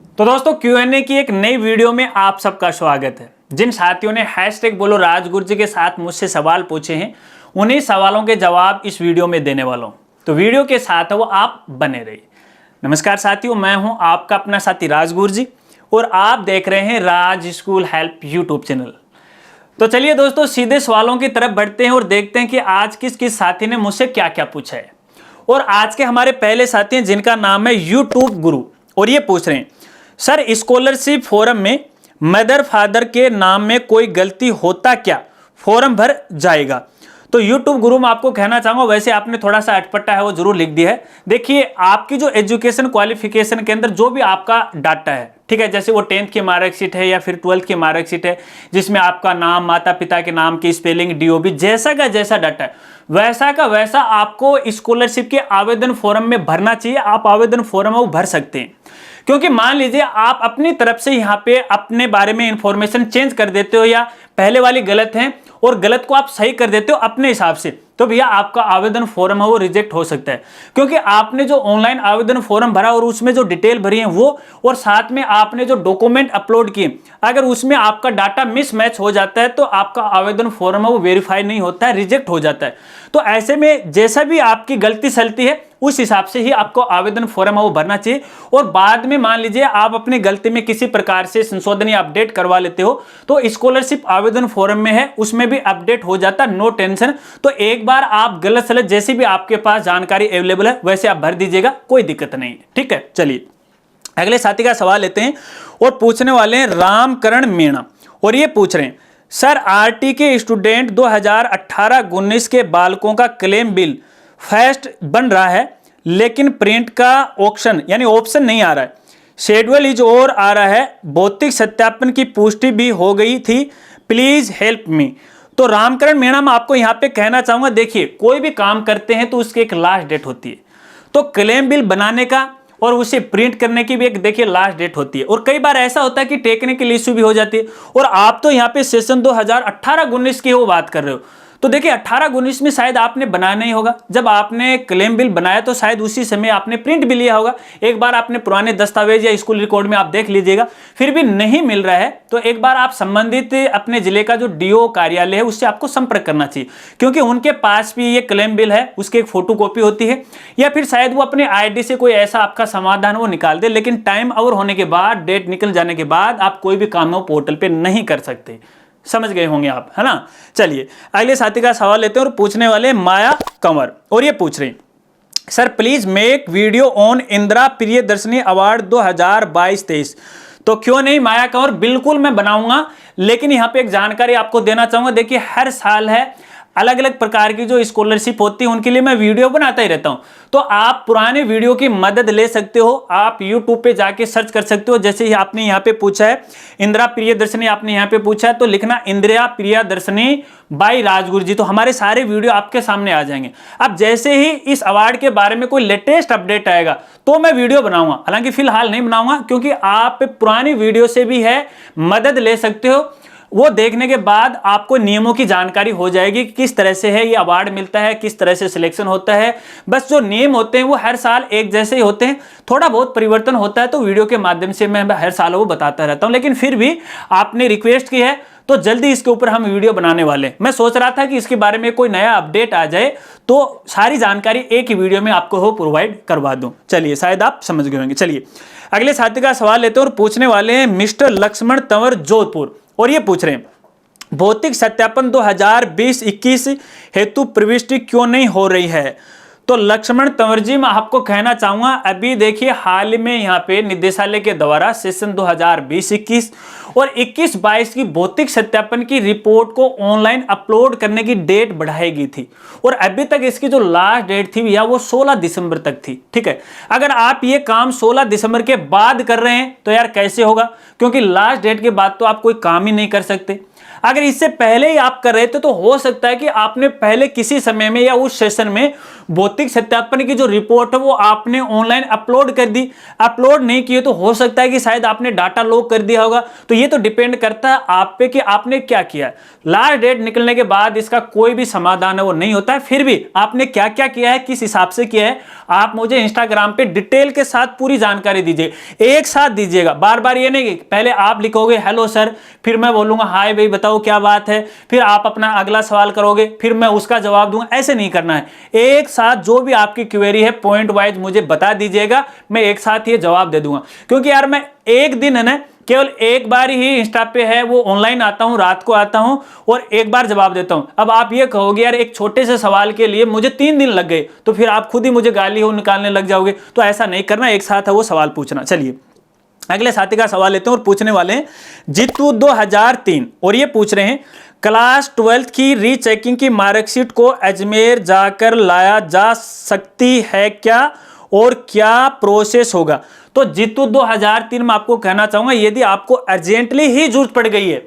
तो दोस्तों Q&A की एक नई वीडियो में आप सबका स्वागत है। जिन साथियों ने हैशटैग बोलो राजगुरुजी के साथ मुझसे सवाल पूछे हैं, उन्हीं सवालों के जवाब इस वीडियो में देने वाला हूं। तो वीडियो के साथ वो आप बने रहिए। नमस्कार साथियों, मैं हूं आपका अपना साथी राजगुरुजी और आप देख रहे हैं राज स्कूल हेल्प यूट्यूब चैनल। तो चलिए दोस्तों, सीधे सवालों की तरफ बढ़ते हैं और देखते हैं कि आज किस किस साथी ने मुझसे क्या क्या पूछा है। और आज के हमारे पहले साथी हैं जिनका नाम है यूट्यूब गुरु, और ये पूछ रहे हैं, सर स्कॉलरशिप फॉर्म में मदर फादर के नाम में कोई गलती होता क्या, फॉर्म भर जाएगा? तो यूट्यूब गुरु मैं आपको कहना चाहूंगा, वैसे आपने थोड़ा सा अटपटा है वो जरूर लिख दिया है। देखिए, आपकी जो एजुकेशन क्वालिफिकेशन के अंदर जो भी आपका डाटा है, ठीक है, जैसे वो 10th की मार्कशीट है या फिर 12th की मार्कशीट है जिसमें आपका नाम, माता पिता के नाम की स्पेलिंग, डीओबी, जैसा का जैसा डाटा है वैसा का वैसा आपको स्कॉलरशिप के आवेदन फॉर्म में भरना चाहिए। आप आवेदन फॉर्म वो भर सकते हैं, क्योंकि मान लीजिए आप अपनी तरफ से यहाँ पे अपने बारे में इंफॉर्मेशन चेंज कर देते हो या पहले वाली गलत है और गलत को आप सही कर देते हो अपने हिसाब से, तो भैया आपका आवेदन फॉर्म है वो रिजेक्ट हो सकता है। क्योंकि आपने जो ऑनलाइन आवेदन फॉर्म भरा और उसमें जो डिटेल भरी है वो, और साथ में आपने जो डॉक्यूमेंट अपलोड किए, अगर उसमें आपका डाटा मिसमैच हो जाता है तो आपका आवेदन फॉर्म है वो वेरीफाई नहीं होता है, रिजेक्ट हो जाता है। तो ऐसे में जैसा भी आपकी गलती सलती है उस हिसाब से ही आपको आवेदन फॉर्म है वो भरना चाहिए। और बाद में मान लीजिए आप अपनी गलती में किसी प्रकार से संशोधन या अपडेट करवा लेते हो तो स्कॉलरशिप आवेदन फॉर्म में है उसमें भी अपडेट हो जाता, नो टेंशन। तो एक बार आप गलत सलत जैसी भी आपके पास जानकारी अवेलेबल है वैसे आप भर दीजिएगा, कोई दिक्कत नहीं है, ठीक है। चलिए अगले साथी का सवाल लेते हैं और पूछने वाले हैं रामकरण मीणा, और ये पूछ रहे हैं, सर आरटी के स्टूडेंट 2018-19 के बालकों का क्लेम बिल फर्स्ट बन रहा है लेकिन प्रिंट का ऑप्शन यानी ऑप्शन नहीं आ रहा है, शेड्यूल इज और आ रहा है, भौतिक सत्यापन की पुष्टि भी हो गई थी, प्लीज हेल्प मी। तो रामकरण मीणा मैं आपको यहां पे कहना चाहूंगा, देखिए कोई भी काम करते हैं तो उसकी एक लास्ट डेट होती है। तो क्लेम बिल बनाने का और उसे प्रिंट करने की भी एक देखिए लास्ट डेट होती है, और कई बार ऐसा होता है कि टेक्निकल इश्यू भी हो जाती है। और आप तो यहाँ पे सेशन 2018-19 की वो बात कर रहे हो, तो देखिए 18-19 में शायद आपने बनाया नहीं होगा। जब आपने क्लेम बिल बनाया तो शायद उसी समय आपने प्रिंट भी लिया होगा। एक बार आपने पुराने दस्तावेज या स्कूल रिकॉर्ड में आप देख लीजिएगा, फिर भी नहीं मिल रहा है तो एक बार आप संबंधित अपने जिले का जो डीओ कार्यालय है उससे आपको संपर्क करना चाहिए, क्योंकि उनके पास भी ये क्लेम बिल है, उसकी एक फोटो कॉपी होती है, या फिर शायद वो अपने आईडी से कोई ऐसा आपका समाधान वो निकाल दे, लेकिन टाइम ओवर होने के बाद, डेट निकल जाने के बाद आप कोई भी काम पोर्टल पे नहीं कर सकते। समझ गए होंगे आप, है ना। चलिए अगले साथी का सवाल लेते हैं और पूछने वाले माया कंवर, और ये पूछ रहे हैं, sir please make video on Indira Priyadarshini award 2022-23। तो क्यों नहीं माया कंवर, बिल्कुल मैं बनाऊंगा, लेकिन यहां पे एक जानकारी आपको देना चाहूंगा। देखिए हर साल है अलग अलग प्रकार की जो स्कॉलरशिप होती है उनके लिए मैं वीडियो बनाता ही रहता हूं, तो आप पुराने वीडियो की मदद ले सकते हो। आप YouTube पे जाके सर्च कर सकते हो, जैसे ही आपने यहाँ पे पूछा है इंदिरा प्रियदर्शनी, आपने यहाँ पे पूछा है तो लिखना इंदिरा प्रियदर्शनी बाई राजगुरुजी, तो हमारे सारे वीडियो आपके सामने आ जाएंगे। अब जैसे ही इस अवार्ड के बारे में कोई लेटेस्ट अपडेट आएगा तो मैं वीडियो बनाऊंगा, हालांकि फिलहाल नहीं बनाऊंगा, क्योंकि आप पुरानी वीडियो से भी है मदद ले सकते हो। वो देखने के बाद आपको नियमों की जानकारी हो जाएगी कि किस तरह से है ये अवार्ड मिलता है, किस तरह से सिलेक्शन होता है। बस जो नियम होते हैं वो हर साल एक जैसे ही होते हैं, थोड़ा बहुत परिवर्तन होता है, तो वीडियो के माध्यम से मैं हर साल वो बताता रहता हूं। लेकिन फिर भी आपने रिक्वेस्ट की है तो जल्दी इसके ऊपर हम वीडियो बनाने वाले हैं। मैं सोच रहा था कि इसके बारे में कोई नया अपडेट आ जाए तो सारी जानकारी एक ही वीडियो में आपको हो प्रोवाइड करवा दूं। चलिए शायद आप समझ गए होंगे। चलिए अगले साथी का सवाल लेते हैं और पूछने वाले हैं मिस्टर लक्ष्मण तंवर जोधपुर, और ये पूछ रहे हैं, भौतिक सत्यापन 2020-21 हेतु प्रविष्टि क्यों नहीं हो रही है? तो लक्ष्मण तंवर जी मैं आपको कहना चाहूंगा, अभी देखिए हाल में यहाँ पे निदेशालय के द्वारा सेशन 2020-21 और 21-22 की भौतिक सत्यापन की रिपोर्ट को ऑनलाइन अपलोड करने की डेट बढ़ाई गई थी, और अभी तक इसकी जो लास्ट डेट थी या वो 16 दिसंबर तक थी। ठीक है, अगर आप ये काम 16 दिसंबर के बाद कर रहे हैं तो यार कैसे होगा, क्योंकि लास्ट डेट के बाद तो आप कोई काम ही नहीं कर सकते। अगर इससे पहले ही आप कर रहे थे तो हो सकता है कि आपने पहले किसी समय में या उस सेशन में भौतिक सत्यापन की जो रिपोर्ट है वो आपने ऑनलाइन अपलोड कर दी। अपलोड नहीं किए तो हो सकता है कि शायद आपने डाटा लॉक कर दिया होगा। तो ये तो डिपेंड करता है आप पे कि आपने क्या किया है। लास्ट डेट निकलने के बाद इसका कोई भी समाधान है वो नहीं होता है। फिर भी आपने क्या क्या किया है, किस हिसाब से किया है, आप मुझे इंस्टाग्राम पे डिटेल के साथ पूरी जानकारी दीजिए। एक साथ दीजिएगा, बार बार ये नहीं कि पहले आप लिखोगे हेलो सर, फिर मैं बोलूंगा हाय भाई बताओ क्या बात है, फिर आप अपना अगला सवाल करोगे, फिर मैं उसका जवाब दूंगा। ऐसे नहीं करना है। एक साथ जो भी आपकी क्वेरी है पॉइंट वाइज मुझे बता दीजिएगा, मैं एक साथ ये जवाब दे दूंगा। क्योंकि यार मैं एक दिन है ना केवल एक बार ही इंस्टा पे है वो ऑनलाइन आता हूं, रात को आता हूं और एक बार जवाब देता हूं। अब आप ये कहोगे यार एक छोटे से सवाल के लिए मुझे 3 दिन लग गए, तो फिर आप खुद ही मुझे गाली हो निकालने लग जाओगे। तो ऐसा नहीं करना, एक साथ है वो सवाल पूछना। चलिए अगले साथी का सवाल लेते हैं और पूछने वाले हैं जीतू 2003 और ये पूछ रहे हैं क्लास 12th की रीचेकिंग की मार्कशीट को अजमेर जाकर लाया जा सकती है क्या और क्या प्रोसेस होगा। तो जीतू 2003 में आपको कहना चाहूंगा यदि आपको अर्जेंटली ही जरूरत पड़ गई है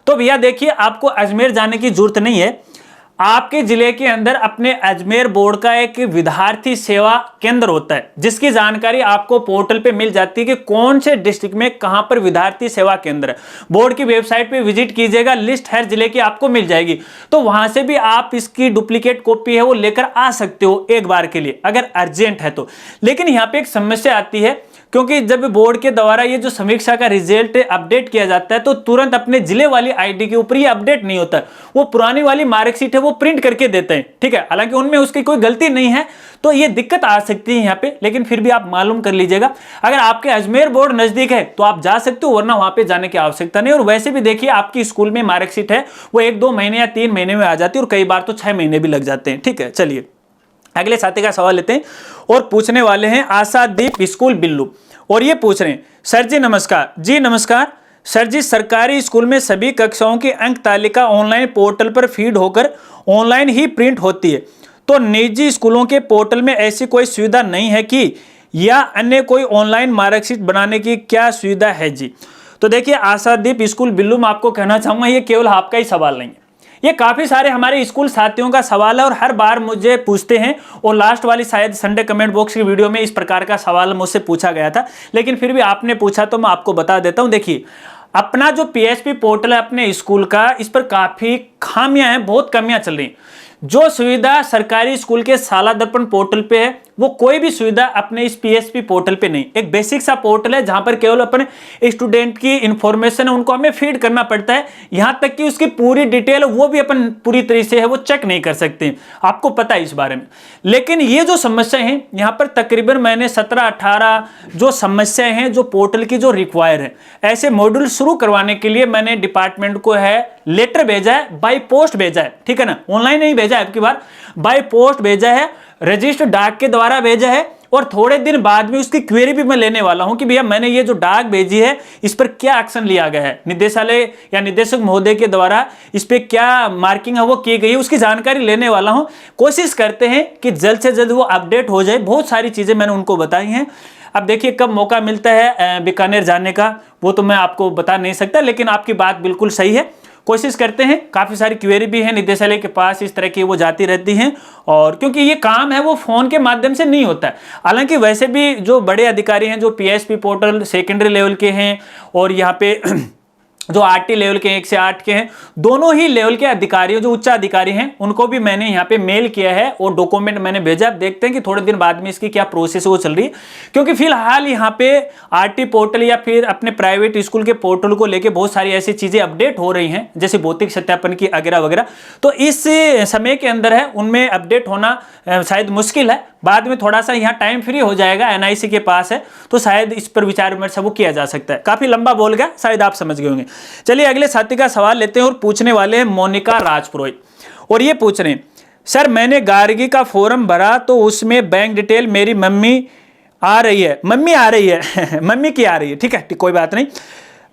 तो भैया देखिए आपको अजमेर जाने की जरूरत नहीं है। आपके जिले के अंदर अपने अजमेर बोर्ड का एक विद्यार्थी सेवा केंद्र होता है जिसकी जानकारी आपको पोर्टल पे मिल जाती है कि कौन से डिस्ट्रिक्ट में कहां पर विद्यार्थी सेवा केंद्र है। बोर्ड की वेबसाइट पे विजिट कीजिएगा, लिस्ट हर जिले की आपको मिल जाएगी। तो वहां से भी आप इसकी डुप्लीकेट कॉपी है वो लेकर आ सकते हो एक बार के लिए अगर अर्जेंट है तो। लेकिन यहाँ पे एक समस्या आती है क्योंकि जब बोर्ड के द्वारा ये जो समीक्षा का रिजल्ट अपडेट किया जाता है तो तुरंत अपने जिले वाली आईडी के ऊपर ये अपडेट नहीं होता है। वो पुरानी वाली मार्कशीट है वो प्रिंट करके देते हैं, ठीक है, हालांकि उनमें उसकी कोई गलती नहीं है। तो ये दिक्कत आ सकती है यहाँ पे, लेकिन फिर भी आप मालूम कर लीजिएगा। अगर आपके अजमेर बोर्ड नजदीक है तो आप जा सकते हो, वरना वहां पे जाने की आवश्यकता नहीं। और वैसे भी देखिए आपकी स्कूल में मार्कशीट है वो 1-2 महीने या 3 महीने में आ जाती है और कई बार तो 6 महीने भी लग जाते हैं। ठीक है, चलिए अगले साथी का सवाल लेते हैं और पूछने वाले हैं आशादीप स्कूल बिल्लू और ये पूछ रहे हैं सर जी नमस्कार। जी नमस्कार सर जी, सरकारी स्कूल में सभी कक्षाओं की अंक तालिका ऑनलाइन पोर्टल पर फीड होकर ऑनलाइन ही प्रिंट होती है, तो निजी स्कूलों के पोर्टल में ऐसी कोई सुविधा नहीं है कि या अन्य कोई ऑनलाइन मार्कशीट बनाने की क्या सुविधा है जी। तो देखिए आशादीप स्कूल बिल्लू में आपको कहना चाहूंगा ये केवल आपका ही सवाल नहीं है, ये काफी सारे हमारे स्कूल साथियों का सवाल है और हर बार मुझे पूछते हैं। और लास्ट वाली शायद संडे कमेंट बॉक्स की वीडियो में इस प्रकार का सवाल मुझसे पूछा गया था, लेकिन फिर भी आपने पूछा तो मैं आपको बता देता हूं। देखिए अपना जो पीएचपी पोर्टल है अपने स्कूल का, इस पर काफी खामियां हैं, बहुत कमियां चल रही हैं। जो सुविधा सरकारी स्कूल के शाला दर्पण पोर्टल पे है वो कोई भी सुविधा अपने इस पीएचपी पोर्टल पे नहीं। एक बेसिक सा पोर्टल है जहां पर केवल अपने स्टूडेंट की इंफॉर्मेशन है उनको हमें फीड करना पड़ता है, यहां तक कि उसकी पूरी डिटेल वो भी अपन पूरी तरीके से है वो चेक नहीं कर सकते, आपको पता है इस बारे में। लेकिन ये जो समस्या है यहाँ पर तकरीबन मैंने 17-18 जो समस्याएं हैं जो पोर्टल की जो रिक्वायर है, ऐसे मॉड्यूल शुरू करवाने के लिए मैंने डिपार्टमेंट को है लेटर भेजा है, बाय पोस्ट भेजा है, ठीक है ना, ऑनलाइन नहीं भेजा है, आपकी बार बाय पोस्ट भेजा है, रजिस्टर डाक के द्वारा भेजा है। और थोड़े दिन बाद में उसकी क्वेरी भी मैं लेने वाला हूं कि भैया मैंने ये जो डाक भेजी है इस पर क्या एक्शन लिया गया है, निदेशालय या निदेशक महोदय के द्वारा इस पे क्या मार्किंग है वो की गई है, उसकी जानकारी लेने वाला हूं। कोशिश करते हैं कि जल्द से जल्द वो अपडेट हो जाए। बहुत सारी चीजें मैंने उनको बताई हैं। अब देखिए कब मौका मिलता है बीकानेर जाने का वो तो मैं आपको बता नहीं सकता, लेकिन आपकी बात बिल्कुल सही है। कोशिश करते हैं, काफ़ी सारी क्वेरी भी है निदेशालय के पास इस तरह की वो जाती रहती हैं, और क्योंकि ये काम है वो फ़ोन के माध्यम से नहीं होता है। हालांकि वैसे भी जो बड़े अधिकारी हैं जो पीएचपी पोर्टल सेकेंडरी लेवल के हैं और यहाँ पे जो आरटी लेवल के 1 से 8 के हैं, दोनों ही लेवल के अधिकारियों जो उच्च अधिकारी हैं उनको भी मैंने यहाँ पे मेल किया है और डॉक्यूमेंट मैंने भेजा। अब देखते हैं कि थोड़े दिन बाद में इसकी क्या प्रोसेस वो चल रही है, क्योंकि फिलहाल यहाँ पे आरटी पोर्टल या फिर अपने प्राइवेट स्कूल के पोर्टल को लेके बहुत सारी ऐसी चीजें अपडेट हो रही हैं जैसे भौतिक सत्यापन की वगैरह वगैरह, तो इस समय के अंदर है उनमें अपडेट होना शायद मुश्किल है। बाद में थोड़ा सा यहाँ टाइम फ्री हो जाएगा, एनआईसी के पास है तो शायद इस पर विचार विमर्श वो किया जा सकता है। काफी लंबा बोल गया, शायद आप समझ गए होंगे। चलिए अगले साथी का सवाल लेते हैं और पूछने वाले हैं मोनिका राजपुरोहित और ये पूछ रहे हैं सर मैंने गार्गी का फॉर्म भरा तो उसमें बैंक डिटेल मेरी मम्मी आ रही है मम्मी की आ रही है, ठीक है कोई बात नहीं,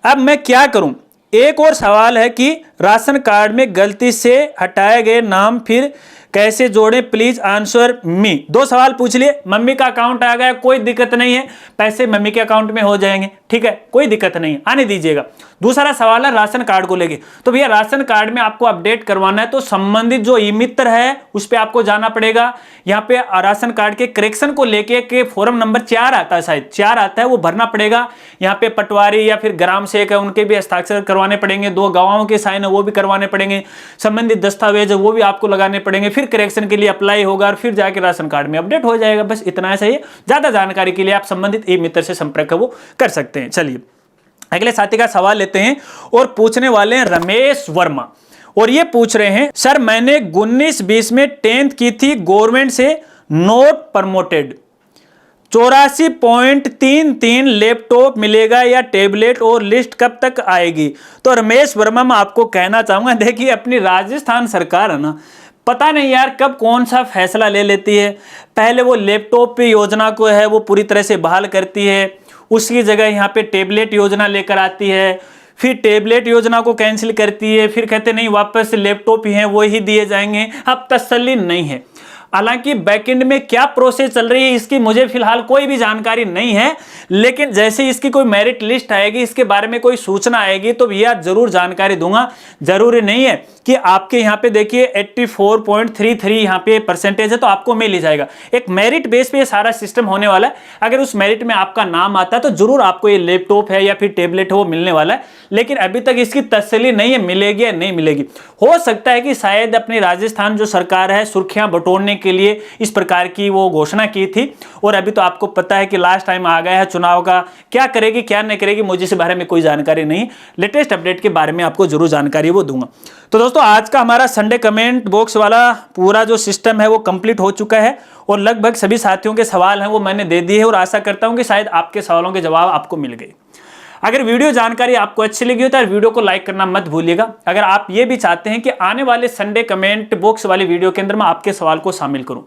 अब मैं क्या करूं। एक और सवाल है कि राशन कार्ड में गलती से हटाए गए नाम फिर कैसे जोड़ें, प्लीज आंसर मी। 2 सवाल पूछ लिए। मम्मी का अकाउंट आ गया, कोई दिक्कत नहीं है, पैसे मम्मी के अकाउंट में हो जाएंगे, ठीक है, कोई दिक्कत नहीं है, आने दीजिएगा। दूसरा सवाल है राशन कार्ड को लेके। तो भैया राशन कार्ड में आपको अपडेट करवाना है तो संबंधित जो ई मित्र है उस पर आपको जाना पड़ेगा। यहाँ पे राशन कार्ड के करेक्शन को लेके के फॉर्म नंबर 4 आता है, शायद 4 आता है, वो भरना पड़ेगा। यहाँ पे पटवारी या फिर ग्राम सेवक है उनके भी हस्ताक्षर करवाने पड़ेंगे, 2 गवाहों के साइन है वो भी करवाने पड़ेंगे, संबंधित दस्तावेज है वो भी आपको लगाने पड़ेंगे, फिर करेक्शन के लिए अप्लाई होगा और फिर जाके राशन कार्ड में अपडेट हो जाएगा। बस इतना ऐसा ही है। ज्यादा जानकारी के लिए आप संबंधित ई मित्र से संपर्क वो कर सकते हैं। चलिए अगले साथी का सवाल लेते हैं और पूछने वाले हैं रमेश वर्मा, और ये पूछ रहे हैं सर मैंने 19-20 में 10th की थी, गवर्नमेंट से नोट प्रमोटेड, 84.33 लैपटॉप मिलेगा या टेबलेट, और लिस्ट कब तक आएगी। तो रमेश वर्मा मैं आपको कहना चाहूंगा, देखिए अपनी राजस्थान सरकार है ना, पता नहीं यार कब कौन सा फैसला ले लेती है। पहले वो लैपटॉप पे योजना को है वो पूरी तरह से बहाल करती है, उसकी जगह यहाँ पे टेबलेट योजना लेकर आती है, फिर टेबलेट योजना को कैंसिल करती है, फिर कहते नहीं वापस लैपटॉप ही हैं वो ही दिए जाएंगे। अब तसल्ली नहीं है। हालांकि बैकएंड में क्या प्रोसेस चल रही है इसकी मुझे फिलहाल कोई भी जानकारी नहीं है, लेकिन जैसे इसकी कोई मेरिट लिस्ट आएगी, इसके बारे में कोई सूचना आएगी तो भैया जरूर जानकारी दूंगा। जरूरी नहीं है कि आपके यहाँ पे देखिए 84.33 यहाँ पे परसेंटेज है तो आपको मिल ही जाएगा। एक मेरिट बेस पे ये सारा सिस्टम होने वाला है। अगर उस मेरिट में आपका नाम आता है तो जरूर आपको ये लैपटॉप है या फिर टेबलेट है वो मिलने वाला है, लेकिन अभी तक इसकी तसल्ली नहीं है मिलेगी या नहीं मिलेगी। हो सकता है कि शायद अपनी राजस्थान जो सरकार है सुर्खियां बटोरने के लिए इस प्रकार की वो घोषणा की थी, और अभी तो आपको पता है कि लास्ट टाइम आ गया है चुनाव का, क्या करेगी क्या नहीं करेगी मुझे इस बारे में कोई जानकारी नहीं। लेटेस्ट अपडेट के बारे में आपको जरूर जानकारी वो दूंगा। तो दोस्तों आज का हमारा संडे कमेंट बॉक्स वाला पूरा जो सिस्टम है वो कंप्लीट हो चुका है, और लगभग सभी साथियों के सवाल हैं वो मैंने दे दिए हैं, और आशा करता हूं कि शायद आपके सवालों के जवाब आपको मिल गए। अगर वीडियो जानकारी आपको अच्छी लगी हो तो वीडियो को लाइक करना मत भूलिएगा। अगर आप ये भी चाहते हैं कि आने वाले संडे कमेंट बॉक्स वाली वीडियो के अंदर मैं आपके सवाल को शामिल करूं,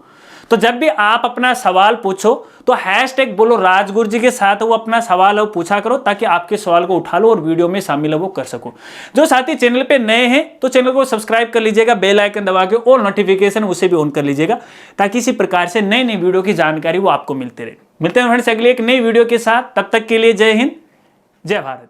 तो जब भी आप अपना सवाल पूछो तो हैशटैग बोलो राजगुरु जी के साथ वो अपना सवाल है पूछा करो, ताकि आपके सवाल को उठा लो और वीडियो में शामिल है वो कर सको। जो साथी चैनल पे नए हैं तो चैनल को सब्सक्राइब कर लीजिएगा, बेल आइकन दबा के और नोटिफिकेशन उसे भी ऑन कर लीजिएगा, ताकि इसी प्रकार से नई नई वीडियो की जानकारी वो आपको मिलते रहे। मिलते हैं फ्रेंड्स अगले एक नई वीडियो के साथ, तब तक के लिए जय हिंद जय भारत।